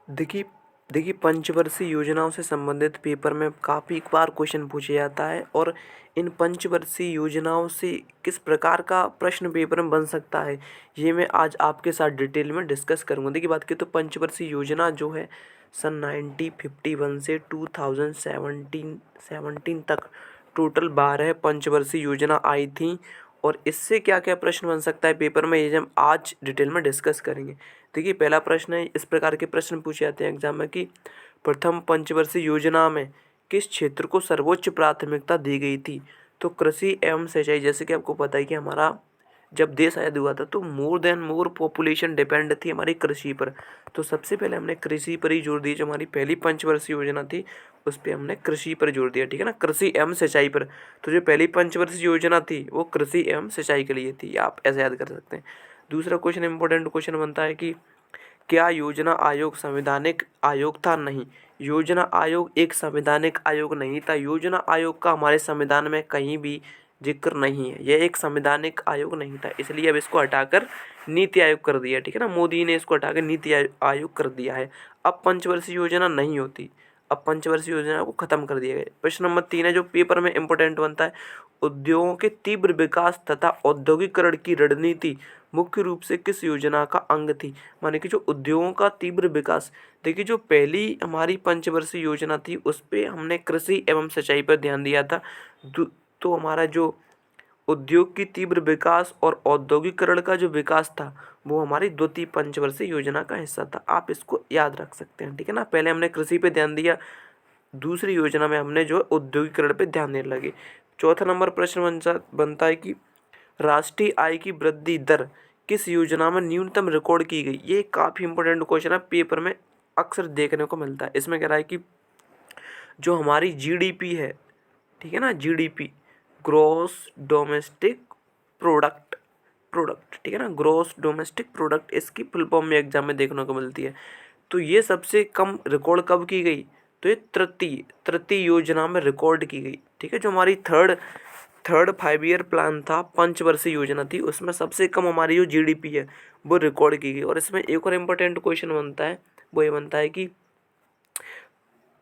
देखिए देखिए पंचवर्षीय योजनाओं से संबंधित पेपर में काफ़ी बार क्वेश्चन पूछा जाता है और इन पंचवर्षीय योजनाओं से किस प्रकार का प्रश्न पेपर में बन सकता है, ये मैं आज आपके साथ डिटेल में डिस्कस करूँगा। देखिए बात करें तो पंचवर्षीय योजना जो है सन 1951 से 2017 तक टोटल 12 पंचवर्षीय योजना आई थी। और इससे क्या क्या प्रश्न बन सकता है पेपर में, ये हम आज डिटेल में डिस्कस करेंगे। देखिए पहला प्रश्न है, इस प्रकार के प्रश्न पूछे जाते हैं एग्जाम में कि प्रथम पंचवर्षीय योजना में किस क्षेत्र को सर्वोच्च प्राथमिकता दी गई थी। तो कृषि एवं सिंचाई, जैसे कि आपको पता है कि हमारा जब देश आज़ाद हुआ था तो मोर पॉपुलेशन डिपेंड थी हमारी कृषि पर। तो सबसे पहले हमने कृषि पर ही जोर दिया, जो हमारी पहली पंचवर्षीय योजना थी उस पर हमने कृषि पर जोर दिया, ठीक है ना, कृषि एवं सिंचाई पर। तो जो पहली पंचवर्षीय योजना थी वो कृषि एवं सिंचाई के लिए थी, आप ऐसे याद कर सकते हैं। दूसरा क्वेश्चन इंपॉर्टेंट क्वेश्चन बनता है कि क्या योजना आयोग संवैधानिक आयोग था। नहीं, योजना आयोग एक संवैधानिक आयोग नहीं था। योजना आयोग का हमारे संविधान में कहीं भी जिक्र नहीं है, यह एक संवैधानिक आयोग नहीं था, इसलिए अब इसको हटाकर नीति आयोग कर दिया, ठीक है ना, मोदी ने इसको हटाकर नीति आयोग कर दिया है। अब पंचवर्षीय योजना नहीं होती, अब पंचवर्षीय योजना को खत्म कर दिया गया। प्रश्न नंबर 3 है जो पेपर में इंपॉर्टेंट बनता है, उद्योगों के तीव्र विकास तथा औद्योगिकरण की रणनीति मुख्य रूप से किस योजना का अंग थी। माने कि जो उद्योगों का तीव्र विकास, देखिए जो पहली हमारी पंचवर्षीय योजना थी उस पे हमने कृषि एवं सिंचाई पर ध्यान दिया था। तो हमारा जो उद्योग की तीव्र विकास और औद्योगिकरण का जो विकास था वो हमारी द्वितीय पंचवर्षीय योजना का हिस्सा था, आप इसको याद रख सकते हैं, ठीक है ना। पहले हमने कृषि पे ध्यान दिया, दूसरी योजना में हमने जो औद्योगिकरण पे ध्यान देने लगे। चौथा नंबर प्रश्न बनता है कि राष्ट्रीय आय की वृद्धि दर किस योजना में न्यूनतम रिकॉर्ड की गई। ये काफ़ी इंपॉर्टेंट क्वेश्चन है, पेपर में अक्सर देखने को मिलता है। इसमें कह रहा है कि जो हमारी जीडीपी है, ठीक है ना, GDP gross domestic product product ठीक है ना, ग्रॉस डोमेस्टिक प्रोडक्ट, इसकी फुल फॉर्म में एग्जाम में देखने को मिलती है। तो ये सबसे कम रिकॉर्ड कब की गई, तो ये तृतीय योजना में रिकॉर्ड की गई, ठीक है। जो हमारी थर्ड 5 ईयर प्लान था, पंचवर्षीय योजना थी, उसमें सबसे कम हमारी जो जीडीपी है वो रिकॉर्ड की गई। और इसमें एक और इम्पोर्टेंट क्वेश्चन बनता है, वो ये बनता है कि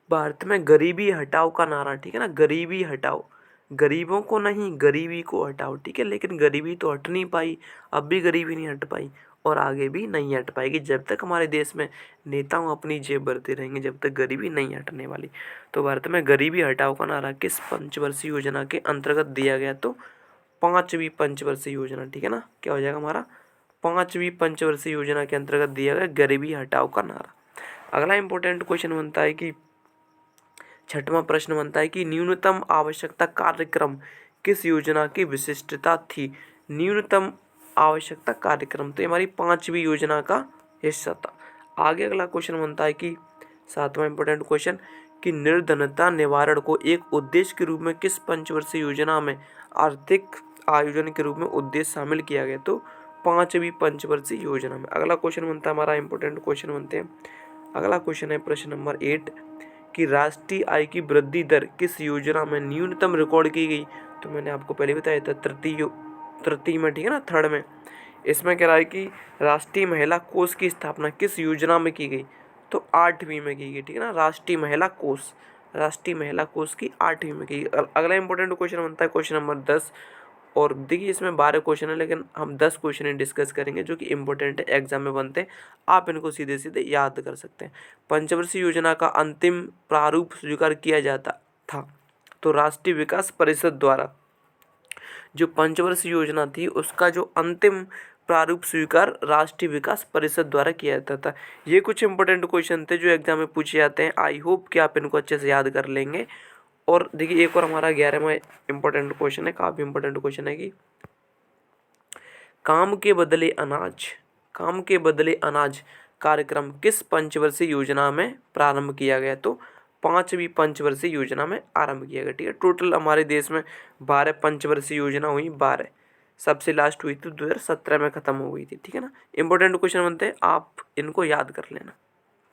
भारत में गरीबी हटाओ का नारा, ठीक है ना, गरीबी हटाओ, गरीबों को नहीं गरीबी को हटाओ, ठीक है। लेकिन गरीबी तो हट नहीं पाई, अब भी गरीबी नहीं हट पाई और आगे भी नहीं हट पाएगी जब तक हमारे देश में नेताओं अपनी जेब भरते रहेंगे, जब तक गरीबी नहीं हटने वाली। तो भारत में गरीबी हटाओ का नारा किस पंचवर्षीय योजना के अंतर्गत दिया गया, तो 5वीं पंचवर्षीय योजना, ठीक है ना, क्या हो जाएगा हमारा 5वीं पंचवर्षीय योजना के अंतर्गत दिया गया गरीबी हटाओ का नारा। अगला इंपॉर्टेंट क्वेश्चन बनता है कि छठवां प्रश्न बनता है कि न्यूनतम आवश्यकता कार्यक्रम किस योजना की विशिष्टता थी। न्यूनतम आवश्यकता कार्यक्रम तो हमारी 5वीं योजना का हिस्सा था। आगे अगला क्वेश्चन बनता है कि 7वां इंपॉर्टेंट क्वेश्चन कि निर्धनता निवारण को एक उद्देश्य के रूप में किस पंचवर्षीय योजना में आर्थिक आयोजन के रूप में उद्देश्य शामिल किया गया, तो 5वीं पंचवर्षीय योजना में। अगला क्वेश्चन बनता है हमारा इंपॉर्टेंट क्वेश्चन बनते हैं, अगला क्वेश्चन है प्रश्न नंबर 8 कि राष्ट्रीय आय की वृद्धि दर किस योजना में न्यूनतम रिकॉर्ड की गई। तो मैंने आपको पहले बताया था तृतीय में, ठीक है ना, थर्ड में। इसमें कह रहा है कि राष्ट्रीय महिला कोष की स्थापना किस योजना में की गई, तो 8वीं में की गई, ठीक है ना, राष्ट्रीय महिला कोष की 8वीं में की गई। अगला इंपॉर्टेंट क्वेश्चन बनता है क्वेश्चन नंबर 10, और देखिए इसमें 12 क्वेश्चन है लेकिन हम 10 क्वेश्चन ही डिस्कस करेंगे जो कि इंपॉर्टेंट है, एग्जाम में बनते हैं, आप इनको सीधे सीधे याद कर सकते हैं। पंचवर्षीय योजना का अंतिम प्रारूप स्वीकार किया जाता था, तो राष्ट्रीय विकास परिषद द्वारा। जो पंचवर्षीय योजना थी उसका जो अंतिम प्रारूप स्वीकार राष्ट्रीय विकास परिषद द्वारा किया जाता था। ये कुछ इंपॉर्टेंट क्वेश्चन थे जो एग्जाम में पूछे जाते हैं, आई होप कि आप इनको अच्छे से याद कर लेंगे। और देखिए एक और हमारा 11वां इंपॉर्टेंट क्वेश्चन है, काफ़ी इंपॉर्टेंट क्वेश्चन है कि काम के बदले अनाज कार्यक्रम किस पंचवर्षीय योजना में प्रारंभ किया गया, तो 5वीं पंचवर्षीय योजना में आरंभ किया गया, ठीक है। टोटल हमारे देश में 12 पंचवर्षीय योजना हुई, 12 सबसे लास्ट हुई थी 2017 में ख़त्म हो गई थी, ठीक है ना। इंपॉर्टेंट क्वेश्चन बनते हैं, आप इनको याद कर लेना।